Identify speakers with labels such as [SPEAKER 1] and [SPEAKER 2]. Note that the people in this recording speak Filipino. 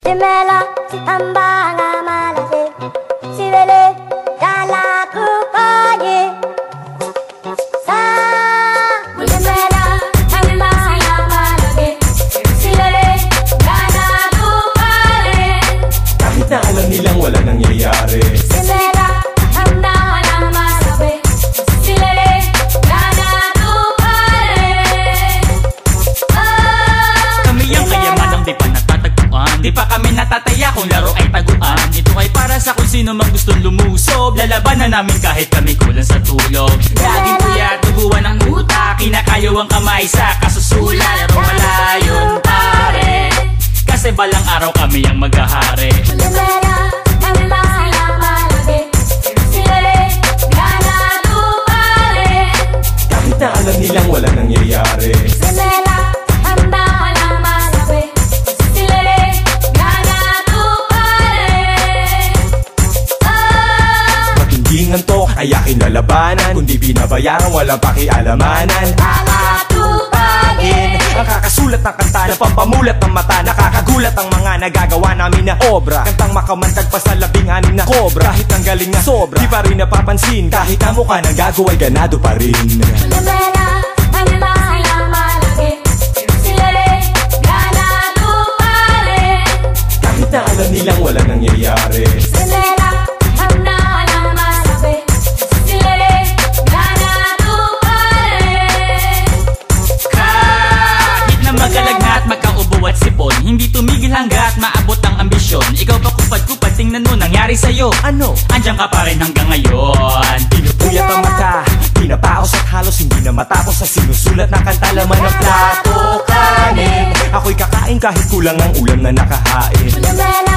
[SPEAKER 1] Dimela, tambanga malase, sivele, dala kupaye. Sa, dimela, tambanga malase, sivele, dala kupaye.
[SPEAKER 2] Kahit na alam nilang wala nangyayari.
[SPEAKER 1] Dimela, tambanga malase, sivele, dala kupaye.
[SPEAKER 3] Kami ang kayamanang di pa natatagpuan. Di pa kami natataya kung laro ay taguan. Ito ay para sa kung sino mang gustong lumusob. Lalaban na namin kahit kami kulang sa tulog. Laging kuya, tubuan ng utak. Kinakayo ang kamay sa kasusula. Laro malayon pare, kasi balang araw kami ang maghahari.
[SPEAKER 1] Dimela, tambanga malase, sivele, dala kupaye.
[SPEAKER 2] Kahit na alam nilang wala nangyayari.
[SPEAKER 1] Dimela, tambanga malase, sivele, dala kupaye.
[SPEAKER 2] Matinding antok ay aking lalabanan. Kundi binabayaran walang pakialamanan. Aatupagin ang kakasulat ng kanta na pampamulat ng mata. Nakakagulat ang mga nagagawa namin na obra. Kantang makamantag pa sa 16 na kobra. Kahit ang galing nga sobra, di pa rin napapansin. Kahit na mukha ng gago ay ganado pa rin.
[SPEAKER 1] Dimela, tambanga malase, sivele, dala kupaye.
[SPEAKER 2] Kahit na alam nilang wala nangyayari.
[SPEAKER 1] Dimela, tambanga malase, sivele, dala kupaye.
[SPEAKER 3] Kahit na magalag na at magkaubo at sipon, hindi tumigil hanggat maabot ang ambisyon. Ikaw ba kupad-kupad, tingnan mo nangyari sa'yo.
[SPEAKER 2] Ano?
[SPEAKER 3] Andiyan ka pa rin hanggang ngayon.
[SPEAKER 2] Pinupuyat ang mata, pinapaos at halos hindi na matapos sa sinusulat na kanta. Laman ng plato kanin, ako'y kakain kahit kulang ang ulam na nakahain.
[SPEAKER 1] Dimela,